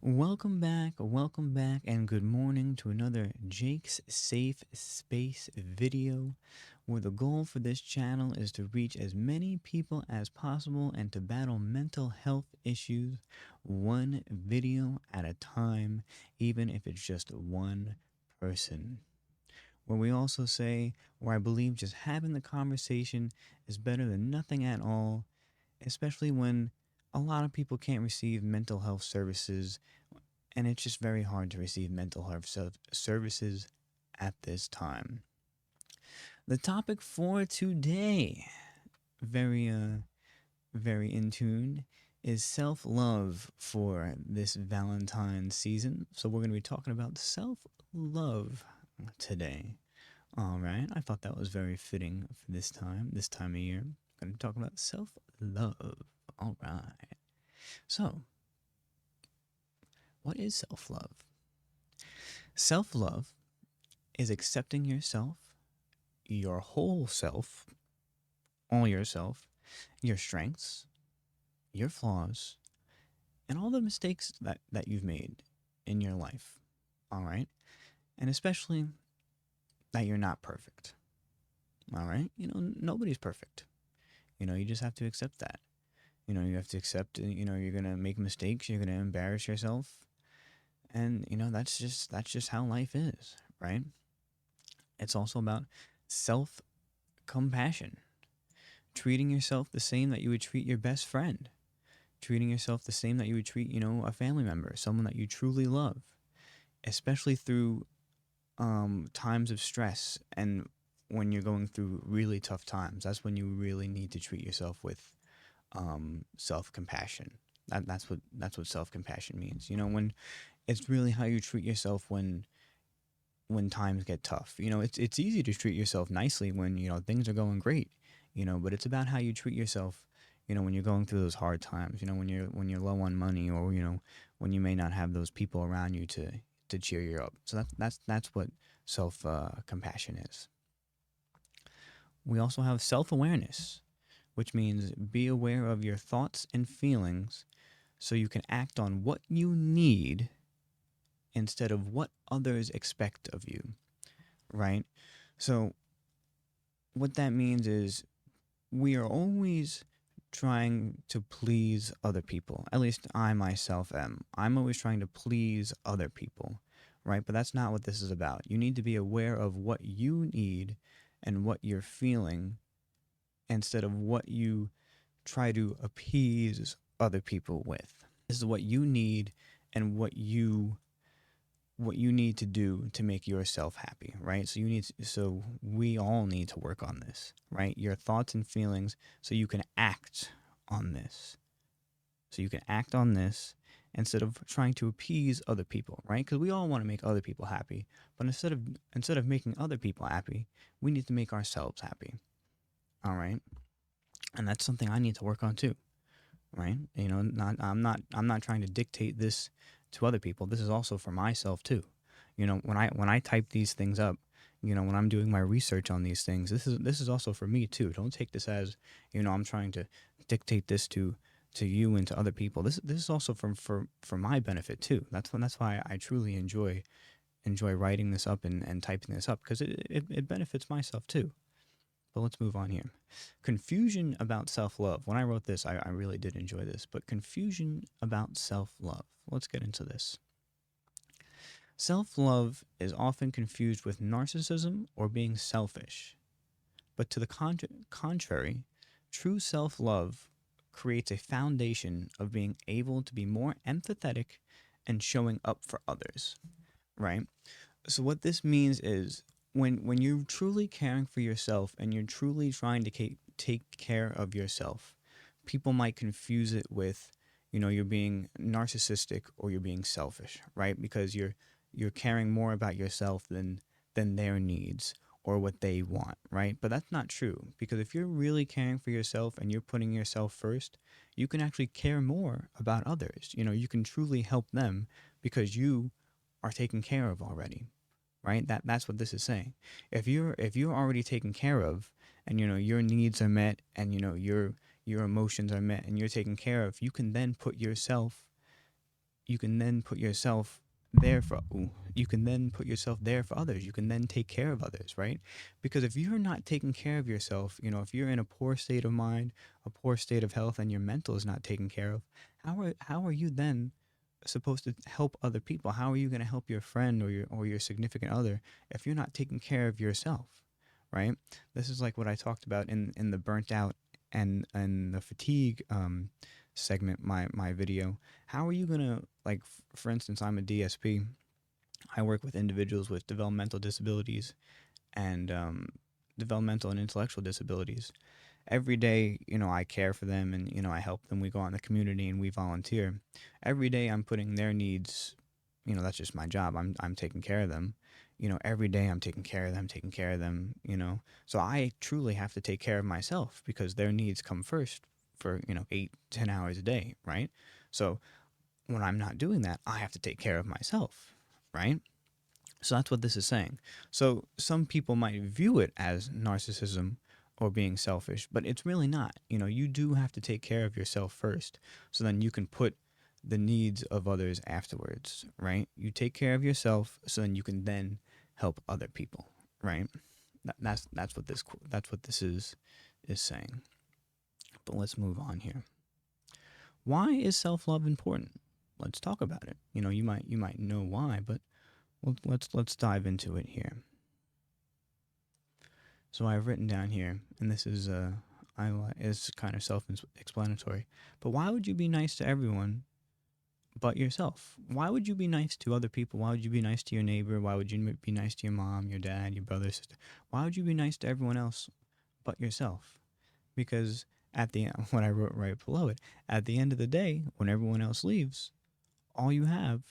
welcome back, and good morning to another Jake's Safe Space video, where the goal for this channel is to reach as many people as possible and to battle mental health issues one video at a time, even if it's just one person. Where we also say, where I believe just having the conversation is better than nothing at all, especially when a lot of people can't receive mental health services and it's just very hard to receive mental health services at this time. The topic for today, very very in tune, is self-love for this Valentine's season. So we're going to be talking about self-love today. All right, I thought that was very fitting for this time of year. We're going to talk about self-love. All right. So, what is self-love? Self-love is accepting yourself, your whole self, all yourself, your strengths, your flaws, and all the mistakes that you've made in your life. All right? And especially that you're not perfect. All right? Nobody's perfect. You just have to accept that. You have to accept, you're going to make mistakes, you're going to embarrass yourself. And, that's just how life is, right? It's also about self compassion, treating yourself the same that you would treat your best friend, treating yourself the same that you would treat, a family member, someone that you truly love, especially through times of stress and when you're going through really tough times. That's when you really need to treat yourself with self compassion. That's what self compassion means. When it's really how you treat yourself when times get tough. It's easy to treat yourself nicely when things are going great. But it's about how you treat yourself. When you're going through those hard times. When you're low on money, or when you may not have those people around you to cheer you up. So that's what self compassion is. We also have self awareness, which means be aware of your thoughts and feelings so you can act on what you need instead of what others expect of you, right? So, what that means is we are always trying to please other people. At least I myself am. I'm always trying to please other people, right? But that's not what this is about. You need to be aware of what you need and what you're feeling instead of what you try to appease other people with. This is what you need and what you need to do to make yourself happy, right? So we all need to work on this, right? Your thoughts and feelings so you can act on this. So you can act on this instead of trying to appease other people, right? Because we all want to make other people happy, but instead of making other people happy, we need to make ourselves happy. All right? And that's something I need to work on too, right? I'm not trying to dictate this to other people. This is also for myself too. When I type these things up, when I'm doing my research on these things, this is also for me too. Don't take this as, I'm trying to dictate this to you and to other people. This is also for my benefit too. That's why I truly enjoy writing this up and typing this up, because it benefits myself too. But let's move on here. Confusion about self love. When I wrote this, I really did enjoy this, but confusion about self love. Let's get into this. Self love is often confused with narcissism or being selfish. But to the contrary, true self love creates a foundation of being able to be more empathetic and showing up for others, right? So what this means is when you're truly caring for yourself and you're truly trying to take care of yourself, people might confuse it with, you're being narcissistic or you're being selfish, right? Because you're caring more about yourself than their needs or what they want, right? But that's not true, because if you're really caring for yourself and you're putting yourself first, you can actually care more about others. You can truly help them because you are taken care of already, right? That's what this is saying. If you're already taken care of, and your needs are met, and your emotions are met, and you're taken care of, you can then put yourself, you can then put yourself there for you can then put yourself there for others. You can then take care of others, right? Because if you're not taking care of yourself, if you're in a poor state of mind, a poor state of health, and your mental is not taken care of, how are you then supposed to help other people? How are you going to help your friend or your significant other if you're not taking care of yourself, right? This is like what I talked about in the burnt out and the fatigue segment, my video. How are you going to, like, for instance, I'm a DSP. I work with individuals with developmental disabilities and developmental and intellectual disabilities. Every day, I care for them, and I help them. We go out in the community and we volunteer. Every day I'm putting their needs, that's just my job. I'm taking care of them. Every day I'm taking care of them, So I truly have to take care of myself because their needs come first for, 8-10 hours a day, right? So when I'm not doing that, I have to take care of myself, right? So that's what this is saying. So some people might view it as narcissism or being selfish, but it's really not. You do have to take care of yourself first, so then you can put the needs of others afterwards, right? You take care of yourself, so then you can then help other people, right? That's what this is saying. But let's move on here. Why is self-love important? Let's talk about it. You might know why, but let's dive into it here. So I've written down here, and this is kind of self-explanatory. But why would you be nice to everyone but yourself? Why would you be nice to other people? Why would you be nice to your neighbor? Why would you be nice to your mom, your dad, your brother, sister? Why would you be nice to everyone else but yourself? Because at the end, what I wrote right below it, at the end of the day, when everyone else leaves, all you have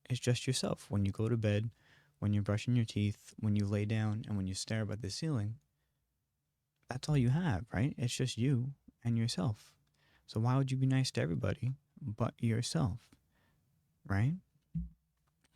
is just yourself. When you go to bed, when you're brushing your teeth, when you lay down, and when you stare up at the ceiling, that's all you have, right? It's just you and yourself. So why would you be nice to everybody but yourself, right?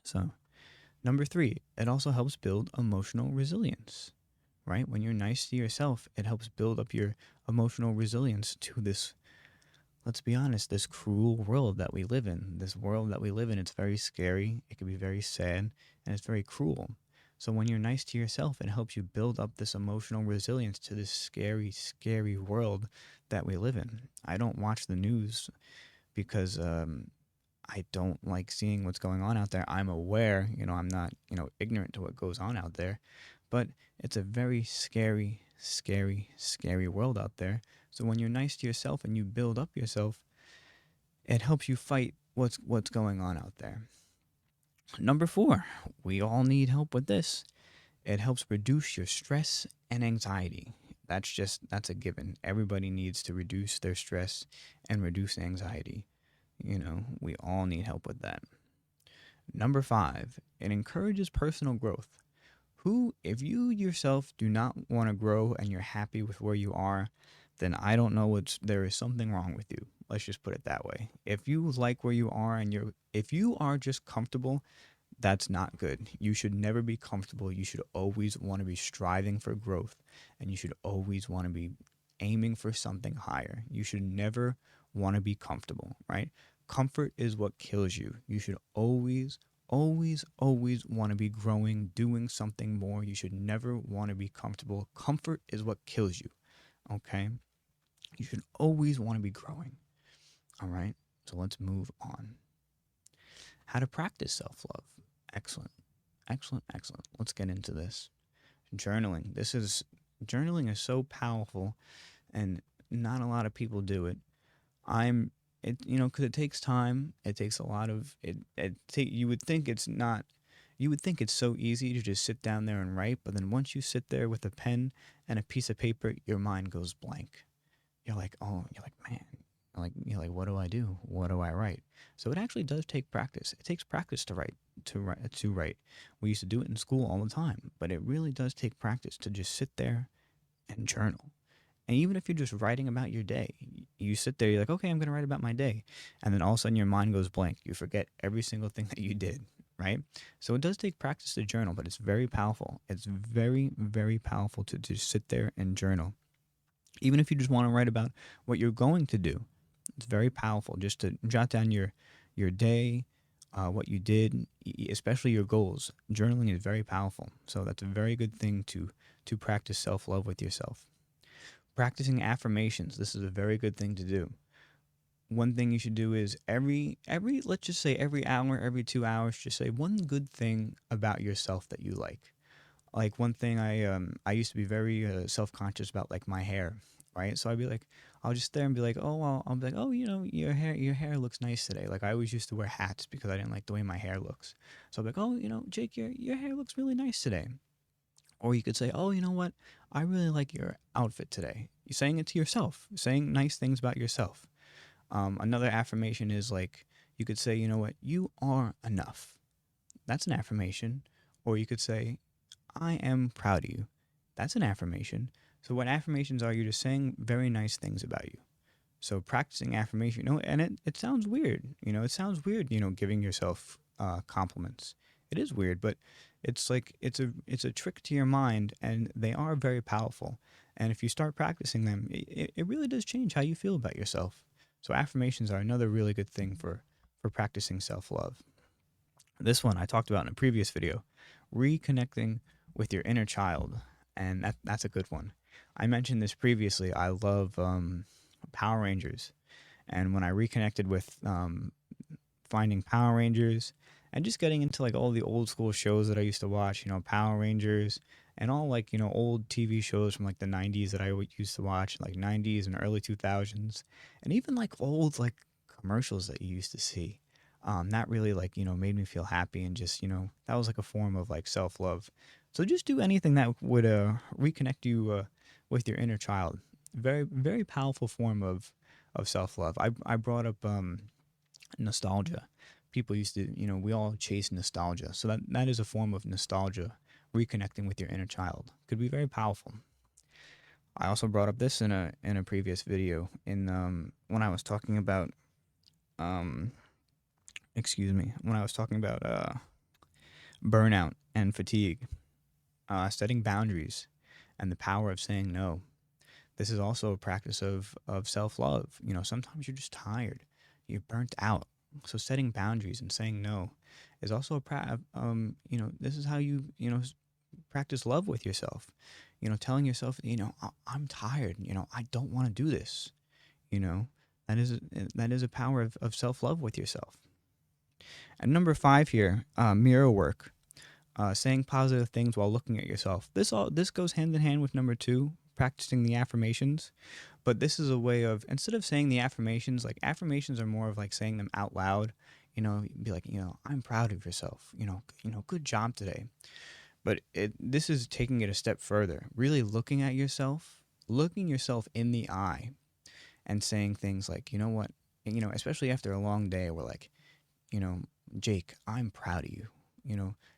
So, number 3, it also helps build emotional resilience, right? When you're nice to yourself, it helps build up your emotional resilience to this, let's be honest, this cruel world that we live in. This world that we live in, it's very scary, it can be very sad, and it's very cruel. So when you're nice to yourself, it helps you build up this emotional resilience to this scary, scary world that we live in. I don't watch the news because I don't like seeing what's going on out there. I'm aware, I'm not, ignorant to what goes on out there, but it's a very scary, scary, scary world out there. So when you're nice to yourself and you build up yourself, it helps you fight what's going on out there. Number 4, we all need help with this. It helps reduce your stress and anxiety. That's a given. Everybody needs to reduce their stress and reduce anxiety. We all need help with that. Number 5, it encourages personal growth. If you yourself do not want to grow and you're happy with where you are, then I don't know there is something wrong with you. Let's just put it that way. If you like where you are and if you are just comfortable, that's not good. You should never be comfortable. You should always want to be striving for growth, and you should always want to be aiming for something higher. You should never want to be comfortable, right? Comfort is what kills you. You should always, always, always want to be growing, doing something more. You should never want to be comfortable. Comfort is what kills you, okay? You should always want to be growing, all right? So let's move on. How to practice self-love. Excellent, excellent, excellent. Let's get into this. Journaling. Journaling is so powerful, and not a lot of people do it. Because it takes time. It takes a lot of it. You would think it's not. You would think it's so easy to just sit down there and write, but then once you sit there with a pen and a piece of paper, your mind goes blank. You're like, man, you're like, what do I do? What do I write? So it actually does take practice. It takes practice to write. We used to do it in school all the time, but it really does take practice to just sit there and journal. And even if you're just writing about your day, you sit there, you're like, okay, I'm going to write about my day. And then all of a sudden your mind goes blank. You forget every single thing that you did, right? So it does take practice to journal, but it's very powerful. It's very, very powerful to just sit there and journal. Even if you just want to write about what you're going to do, it's very powerful just to jot down your day, what you did, especially your goals. Journaling is very powerful. So that's a very good thing to practice self-love with yourself. Practicing affirmations. This is a very good thing to do. One thing you should do is every let's just say every hour, every 2 hours, just say one good thing about yourself that you like. Like one thing I used to be very self-conscious about, like my hair, right? So I'd be like, I'll just stare and be like, oh well, I'll be like, oh, your hair looks nice today. Like I always used to wear hats because I didn't like the way my hair looks. So I'll be like, oh, Jake, your hair looks really nice today. Or you could say, oh, you know what, I really like your outfit today. You're saying it to yourself, saying nice things about yourself. Another affirmation is like, you could say, you know what, you are enough. That's an affirmation. Or you could say, I am proud of you. That's an affirmation. So what affirmations are? You're just saying very nice things about you. So practicing affirmation, and it sounds weird. It sounds weird, giving yourself compliments. It is weird, but it's like it's a trick to your mind, and they are very powerful. And if you start practicing them, it really does change how you feel about yourself. So affirmations are another really good thing for practicing self-love. This one I talked about in a previous video, reconnecting with your inner child, and that's a good one. I mentioned this previously. I love Power Rangers, and when I reconnected with finding Power Rangers and just getting into like all the old school shows that I used to watch, Power Rangers and all like, old TV shows from like the 90s that I used to watch, like 90s and early 2000s, and even like old like commercials that you used to see. That really like, made me feel happy and just, that was like a form of like self-love. So just do anything that would reconnect you with your inner child. Very, very powerful form of self-love. I brought up nostalgia. People used to, we all chase nostalgia. So that is a form of nostalgia, reconnecting with your inner child. Could be very powerful. I also brought up this in a previous video when I was talking about um when I was talking about burnout and fatigue, setting boundaries and the power of saying no. This is also a practice of self-love. Sometimes you're just tired. You're burnt out. So setting boundaries and saying no is also this is how you practice love with yourself. Telling yourself, I'm tired. I don't want to do this. You know, that is a power of self-love with yourself. And number 5 here, mirror work. Saying positive things while looking at yourself. This goes hand in hand with number 2, practicing the affirmations. But this is a way of, instead of saying the affirmations, like affirmations are more of like saying them out loud. Be like, I'm proud of yourself. Good job today. But this is taking it a step further. Really looking at yourself, looking yourself in the eye, and saying things like, you know what, especially after a long day, we're like, you know, Jake, I'm proud of you.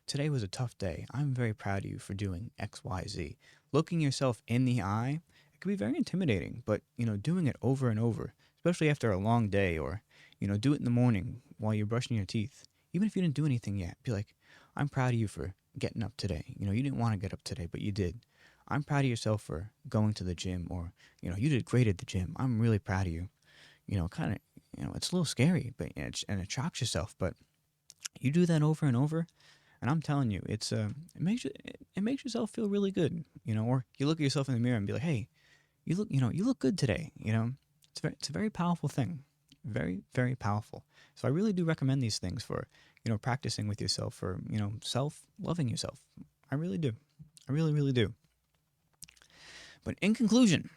Today was a tough day. I'm very proud of you for doing X, Y, Z. Looking yourself in the eye, it can be very intimidating, but, doing it over and over, especially after a long day, or, do it in the morning while you're brushing your teeth. Even if you didn't do anything yet, be like, I'm proud of you for getting up today. You didn't want to get up today, but you did. I'm proud of yourself for going to the gym, or, you did great at the gym. I'm really proud of you. Kind of, it's a little scary, but and it shocks yourself, but you do that over and over, and I'm telling you, it makes yourself feel really good, Or you look at yourself in the mirror and be like, hey, you look good today, It's a very powerful thing, very, very powerful. So I really do recommend these things for, practicing with yourself, for, self-loving yourself. I really do. I really, really do. But in conclusion,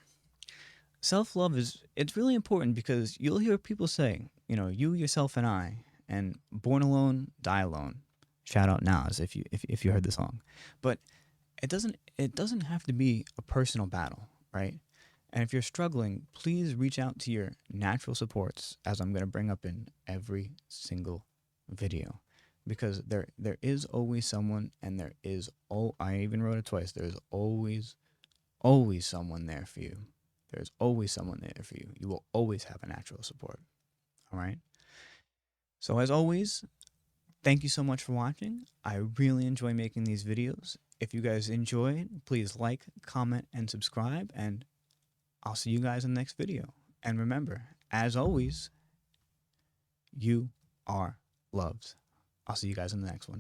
self-love it's really important, because you'll hear people say, you, yourself, and I, and born alone, die alone. Shout out Nas if you heard the song. But it doesn't have to be a personal battle, right? And if you're struggling, please reach out to your natural supports, as I'm going to bring up in every single video, because there is always someone, and I even wrote it twice. There's always someone there for you. There's always someone there for you. You will always have a natural support. All right. So as always, thank you so much for watching. I really enjoy making these videos. If you guys enjoyed, please like, comment, and subscribe, and I'll see you guys in the next video. And remember, as always, you are loved. I'll see you guys in the next one.